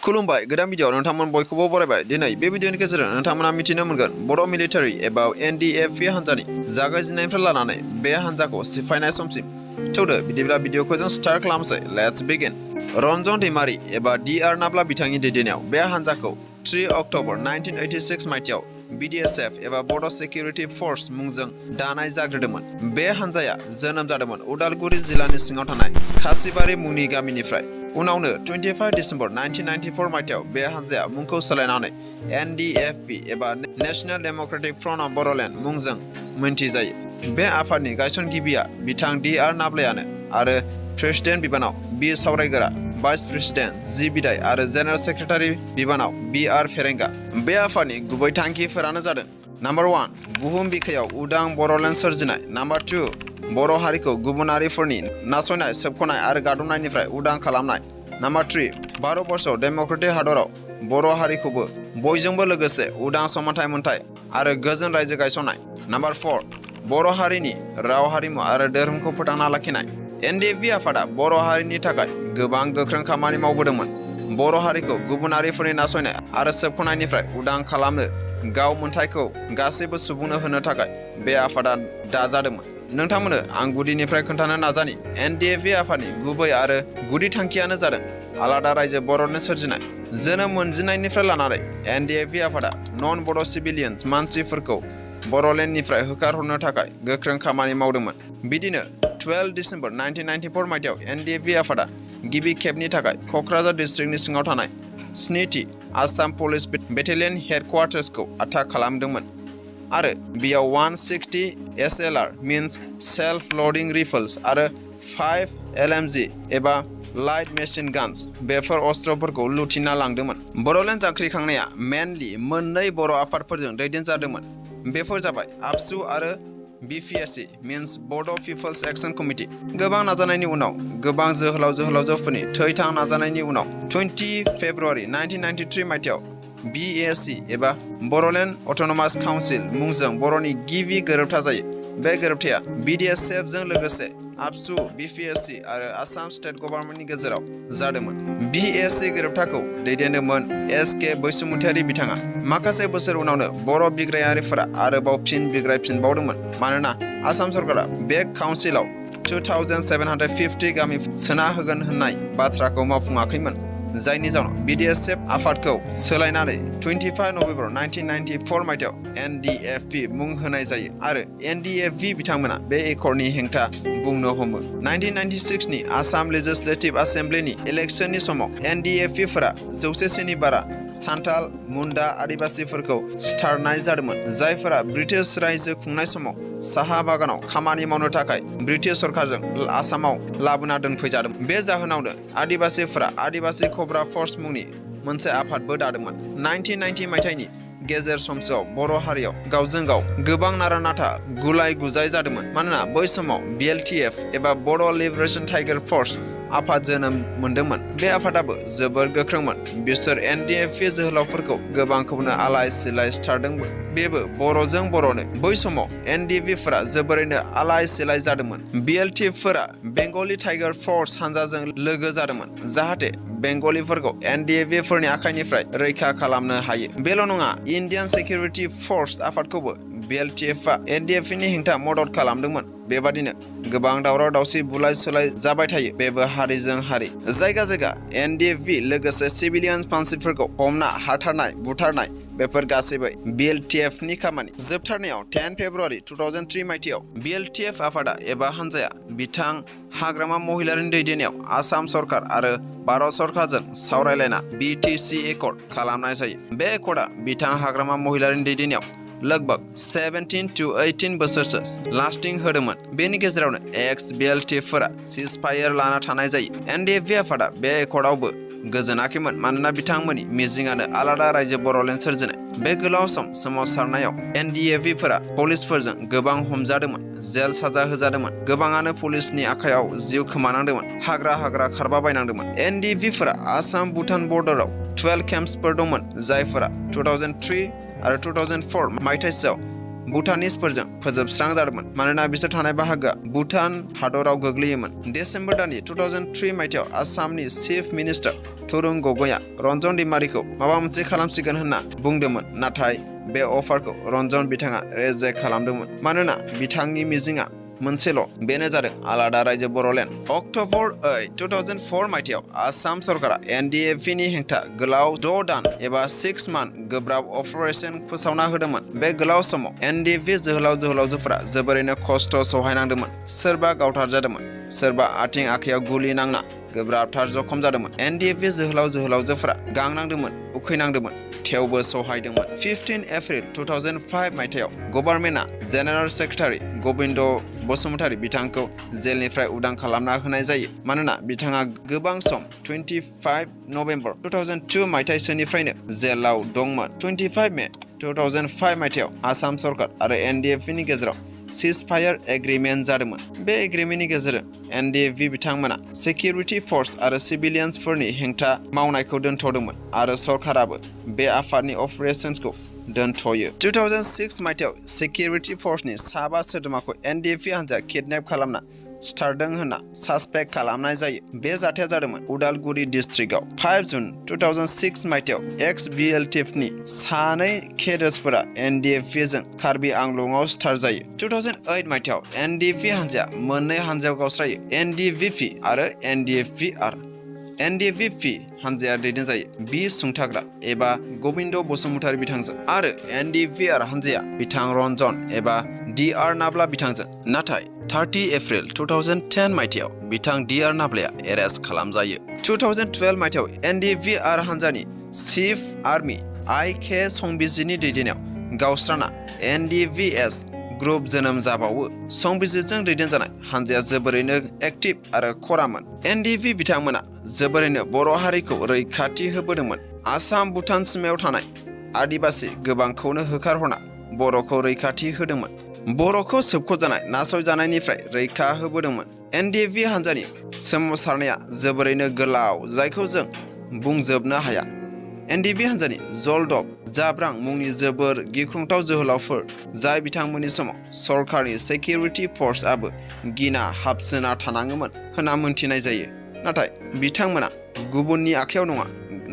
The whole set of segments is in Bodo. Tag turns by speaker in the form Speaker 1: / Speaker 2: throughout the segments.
Speaker 1: खुलुमबाय गोदान भिडिअ नोंथांमोन बयखौबो बरायबाय दिनै बे भिडिअनि गेजेरजों नोंथांमोना मिथिनो मोनगोन बड' मिलिटारि एबा एनडीएफबी हान्जानि जागायजेननायनिफ्राय लानानै बे हान्जाखौ सिफायनाय समसिम थौदो बिदिब्ला भिडिअखौ जों स्टार्ट खालामसै लेट्स बिगिन रन्जन दैमारि एबा डीआर नाब्ला बिथांनि दैदेननायाव बे हान्जाखौ 3 अक्ट'बर 1986 मायथाइयाव BdSF एबा बड' सिकिउरिटि फर्स मुंजों दानाय जाग्रोदोंमोन। बे हान्जाया जोनोम जादोंमोन उदालगुरि जिल्लानि सिङाव थानाय खासिबारि मुंनि गामिनिफ्राय। उनावनो 25 डिसेम्बर 1994 मायथाइयाव बे हान्जाया मुंखौ सोलायनानै NDFB एबा national Democratic front of Bodoland मुंजों मिन्थिजायो। बे आफादनि गायसनगिरिया बिथां डीआर नाब्लायानो आरो प्रेसिडेन्ट बिबानाव बि सावरायगोरा, भाइस प्रेसिडेन्ट जि बिदाय आरो जेनेरेल सेक्रेटारि बिबानाव BR फेरेंगा। बे आफादनि गुबै थांखिफोरानो जादों नाम्बार 1 बुहुम बिखायाव उदां बड'लेण्ड सोरजिनाय, नाम्बार 2 बर' हारिखौ गुबुनारिफोरनि नासयनाय, सोबख'नाय आरो गादबनायनिफ्राय उदां खालामनाय, नाम्बार 3 भारतबर्षआव डेम'क्रेटिक हादराव बर' हारिखौबो बयजोंबो लोगोसे उदां समानथाय मोनथाय आरो गोजोन रायजो गायसननाय, नाम्बार 4 बर' हारिनि राव हारिमु आरो धोरोमखौ फोथांना लाखिनाय। एनडीएफबी आफादा बर' हारिनि थाखाय गोबां गोख्रों खामानि मावबोदोंमोन। बर' हारिखौ गुबुनारिफोरनि नासयनाय आरो सोबख'नायनिफ्राय उदां खालामनो गाव मोनथायखौ गासैबो सुबुंनो होनो थाखाय बे आफादा दाजादोंमोन। नोंथांमोननो आं गुदिनिफ्राय खोन्थानो नाजानि एनडीएफबी आफादनि गुबै आरो गुदि थांखियानो जादों आलादा रायजो बड'लेण्ड सोरजिनाय। जोनोम मोनजेननायनिफ्राय लानानै एनडीएफबी आफादा नन बड' सिभिलियन्स मानसिफोरखौ बड'लेण्डनिफ्राय होखारहरनो थाखाय गोख्रों खामानि मावदोंमोन। बिदिनो 12 डिसेम्बर 1994 मायथाइयाव एनडीएफबी आफादा गिबि खेबनि थाखाय क'क्राझार डिस्ट्रिक्टनि सिङाव थानाय 7थि आसाम पुलिस बेटेलियन हेडक्वार्टार्सखौ आटाक खालामदोंमोन आरो बेयाव 160 SLR मीन्स सेल्फ लडिं रिफल्स आरो 5 LMG एबा लाइट मेसिन गान्स बेफोर अस्त्रफोरखौ लुथिना लांदोंमोन। बड'लेण्ड जांख्रिखांनाया मेनलि मोननै बर' आफादफोरजों दैदेनजादोंमोन। बेफोर जाबाय आबसु आरो BPSC मीन्स बड' पिपल्स एक्शन कमिटि। गोबां नाजानायनि उनाव गोबां जोहोलावजोफोरनि थैथां नाजानायनि उनाव 20 फेब्रुवारि 1993 मायथाइयाव BAC एबा बड'लेण्ड अट'नमास काउन्सिल मुंजों बर'नि गिबि गोरोबथा जायो। बे गोरोबथाया BdSF जों लोगोसे आबसु, BPSC आरो आसाम स्टेट गभर्नमेन्टनि गेजेराव जादोंमोन। BAC गोरोबथाखौ दैदेनदोंमोन SK बैसुमुतियारि बिथाङा। माखासे बोसोर उनावनो बर' बिग्रायारिफोरा आरोबाव फिन बिग्रायफिनबावदोंमन मानोना आसाम सरकारा बे काउन्सिलाव 2750 गामि सोना होगोन होननाय बाथ्राखौ मावफुङाखैमोन, जायनि जाउनाव BdSF आफादखौ सोलायनानै 25 नभेम्बर 1994 मायथाइयाव NDFB मुं होनाय जायो आरो NDFB बिथांमोना बे एकर्डनि हेंथा बुंनो हमो। 1996 नि आसाम लेजिस्लेटिभ एसेम्ब्लिनि इलेक्शननि समाव NDFB फोरा 100 बारा सान्थाल, मुन्डा आदिबासिफोरखौ सिथारनाय जादोंमोन, जायफोरा ब्रिटिश रायजो खुंनाय समाव साहा बागानाव खामानि मावनो थाखाय ब्रिटिश सरकारजों आसामाव लाबोना दोनफैजादोंमोन। बे जाहोनावनो आदिबासिफोरा आदिबासि कब्रा फर्स मुंनि मोनसे आफादबो दादोंमन। 1990 मायथाइनि गेजेर समसोआव बर' हारियाव गावजों गाव गोबां नारा-नाथा गुलाय गुजाय जादोंमोन मानोना बै समाव BLTF एबा बड' लिबारेशन टाइगार फर्स आफाद जोनोम मोनदोंमोन। बे आफादाबो जोबोर गोख्रोंमोन। बिसोर NDFB जोहोलावफोरखौ गोबांखौनो आलाय सिलाय सिथारदोंमोन। बेबो बर'जों बर'नो। बै समाव NDFB फोरा जोबोरैनो आलाय सिलाय जादोंमोन। BLTF फोरा बेंगलि टाइगार फर्स हानजाजों लोगो जादोंमन जाहाथे बेंगलिफोरखौ NDFB फोरनि आखाइनिफ्राय रैखा खालामनो हायो। बेल' नङा, इन्डियान सिकिउरिटि फर्स आफादखौबो BLTFआ NDFBनि हेंथा मदद खालामदोंमन। बेबादिनो गोबां दावराव दावसि बुलाय सोलाय जाबाय थायो। बेबो हारिजों हारि। जायगा जायगा NDFB लोगोसे सिभिलियन मानसिफोरखौ हमना हाथारनाय, बुथारनाय बेफोर गासैबो BLTFनि खामानि। जोबथारनायाव 10 फेब्रुवारि 2003 मायथाइयाव BLTF आफादा एबा हान्जाया बिथां हाग्रामा महिलारिनि दैदेननायाव आसाम सरकार आरो भारत सरकारजों सावरायलायना BTC एकर्ड खालामनाय जायो। बे एकर्डआ बिथां हाग्रामा महिलारिनि दैदेननायाव लगभग 17 to 18 बोसोरसो लास्टिं होदोंमोन। बेनि गेजेरावनो ex-BLTFफोरा सिजफायर लाना थानाय जायो। NDFB आफादा बे एकर्डआवबो गोजोनाखैमोन मानोना बिथांमोननि मिजिंआनो आलादा रायजो बड'लेण्ड सोरजिनाय। बे गोलाव सोमावसारनायाव NDFBफोरा पुलिसफोरजों गोबां हमजादोंमोन, जेल साजा होजादोंमोन, गोबाङानो पुलिसनि आखायाव जिउ खोमानांदोंमोन, हाग्रा खारबाबायनांदोंमोन। NDFBफोरा आसाम भुटान बर्डाराव 12 केम्पसफोर दंमोन, जायफोरा 2003 आरो 2004 मायथाइसोआव भुटानिसफोरजों फोजोबस्रांजादोंमोन मानोना बिसोर थानाय बाहागोआ भुटान हादराव गोग्लैयोमोन। डिसेम्बर दाननि 2003 मायथाइयाव आसामनि चिफ मिनिस्टार तरुण गगैआ रन्जन दैमारिखौ माबा मोनसे खालामसिगोन होनना बुंदोंमोन, नाथाय बे अफारखौ रन्जन बिथाङा रिजेक्ट खालामदोंमोन मानोना बिथांनि मिजिंआ मोनसेल', बेनो जादों आलादा रायजो बड'लेण्ड। अक्ट'बर 8, 2004 मायथाइयाव आसाम सरकारा एनडिएफबि नि हेंथा गोलाव 6 दान एबा 6 मान्थ गोब्राब अपारेशन फोसावना होदोंमोन। बे गोलाव समाव एनडिएफबि जोहोलाव-जोहोलावजोफोरा जोबोरैनो खस्थ' सहायनांदोंमोन। सोरबा गावथारजादोंमोन, सोरबा आथिं आखाइयाव गुलि नांना गोब्राबथार जखम जादोंमोन। एनडिएफबि जोहोलाव-जोहोलावजोफोरा गांनांदोंमोन, उखैनांदोंमोन, थेवबो सहायदोंमोन। 15 एप्रिल 2005 मायथाइयाव गभर्नमेन्टआ जेनेरेल सेक्रेटारि गबिन्द बसुमतारी बिथांखौ जेलनिफ्राय उदां खालामना होनाय जायो मानोना बिथाङा गोबां सम 25 नभेम्बर 2002 मायथाइसोनिफ्रायनो जेलाव दंमोन। 25 मे 2005 मायथाइयाव आसाम सरकार आरो एनडिएफबि नि गेजेराव सिजफायार एग्रिमेन्ट जादोंमोन। बे एग्रिमेन्टनि गेजेरजों एनडिएफबि बिथांमोना सिकिउरिटि फर्स आरो सिभिलियान्सफोरनि हेंथा मावनायखौ दोनथ'दोंमोन आरो सरकाराबो बे आफादनि अपारेशन्सखौ दोनथ'यो। 2006 मायथाइयाव सिकिउरिटि फर्सनि 7 सोद्रोमाखौ एनडिएफबि हान्जाया किडनेप खालामना सिथारदों होनना सासपेक्ट खालामनाय जायो। बे जाथाया जादोंमोन उदालगुरि डिस्ट्रिक्टआव। 5 जुन 2006 मायथाइयाव ex-bltf नि 2 केडेट्सफोरा एनडिएफबि जों कार्बि आंलंआव सिथारजायो। 2008 मायथाइयाव एनडिएफबि हान्जाया मोननै हान्जायाव गावस्रायो, एनडिएफबि आरो एनडिएफबि-आर। एनडिएफबि हान्जाया दैदेनजायो बि सुंथाग्रा एबा गबिन्द बसुमतारी बिथांजों आरो एनडिएफबि-आर हान्जाया बिथां रन्जन एबा डि.आर. नाब्ला बिथांजों। नाथाय 30 एप्रिल 2010 मायथाइयाव बिथां डि.आर. नाब्लाया एरेस्ट खालामजायो। 2012 मायथाइयाव एनडिएफबि-आर हान्जानि चिफ आर्मि I.K. संबिजितनि दैदेननायाव गावस्राना एनडिएफबि-एस ग्रुप जोनोम जाबावो। संबिजितजों दैदेनजानाय हान्जाया जोबोरैनो एक्टिभ आरो खरामोन। एनडिएफबि बिथांमोना जोबोरैनो बर' हारिखौ रैखाथि होबोदोंमोन। आसाम भुटान सिमायाव थानाय आदिबासि गोबांखौनो होखारहरना बर'खौ रैखाथि होदोंमोन। बर'खौ सोबख'जानाय नासयजानायनिफ्राय रैखा होबोदोंमोन। एनडिएफबि हान्जानि सोमावसारनाया जोबोरैनो गोलाव, जायखौ जों बुंजोबनो हाया। एनडिएफबि हान्जानि जलदब जाब्रां मुंनि जोबोर गिख्रंथाव जोहोलावफोर, जाय बिथांमोननि समाव सरकारनि सिकिउरिटि फर्सआबो गिना हाबसोना थानाङोमोन होनना मोनथिनाय जायो। नाथाय बिथांमोना गुबुननि आखायाव नङा,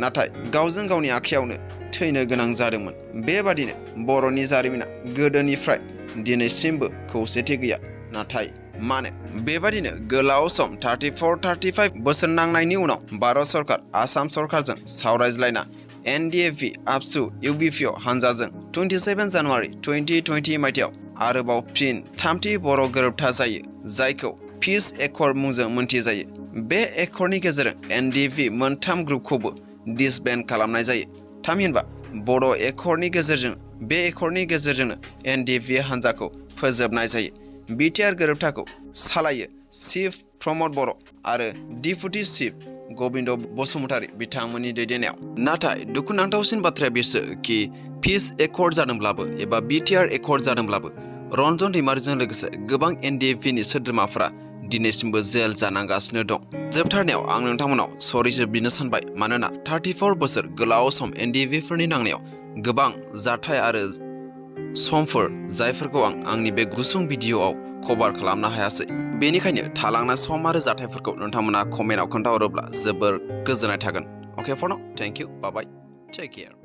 Speaker 1: नाथाय गावजों गावनि आखायावनो थैनो गोनां जादोंमोन। बेबादिनो बर'नि जारिमिना गोदोनिफ्राय दिनैसिमबो खौसेथि गैया। नाथाय मानो? बेबादिनो गोलाव सम 34-35 बोसोर नांनायनि उनाव भारत सरकार आसाम सरकारजों सावरायज्लायना एनडिएफबि आबसु इउबिपिअ हान्जाजों 27 जानुवारि 2020 मायथाइयाव आरोबाव फिन थामथि बर' गोरोबथा जायो, जायखौ पिस एकर्ड मुंजों मोनथिजायो। बे एकर्डनि गेजेरजों एनडिएफबि मोनथाम ग्रुपखौबो डिसबेन्ड खालामनाय जायो। थामहिनबा बड' एकर्डनि गेजेरजों बे एकर्डनि गेजेरजोंनो एनडिएफबि हान्जाखौ फोजोबनाय जायो। बिटिआर गोरोबथाखौ सालायो चिफ प्रमद बर' आरो डिपुटि चिफ गबिन्द बसुमतारी बिथांमोननि दैदेननायाव। नाथाय दुखुनांथावसिन बाथ्राया बेसो कि पिस एकर्ड जादोंब्लाबो एबा बिटिआर एकर्ड जादोंब्लाबो रन्जन दैमारिजों लोगोसे गोबां एनडिएफबि नि सोद्रोमाफोरा दिनैसिमबो जेल जानांगासिनो दं। जोबथारनायाव आं नोंथांमोनाव सरिसो बिनो सानबाय, मानोना 34 बोसोर गोलाव सम एनडिएफबि फोरनि नांनायाव गोबां जाथाय आरो समफोर जायफोरखौ आं आंनि बे गुसुं भिडिअ'आव कभार खालामनो हायासै। बेनिखायनो थालांनाय सम आरो जाथायफोरखौ नोंथांमोना कमेन्टआव खोन्थाहरोब्ला जोबोर गोजोननाय थागोन। Okay for now, thank you, bye bye, take care.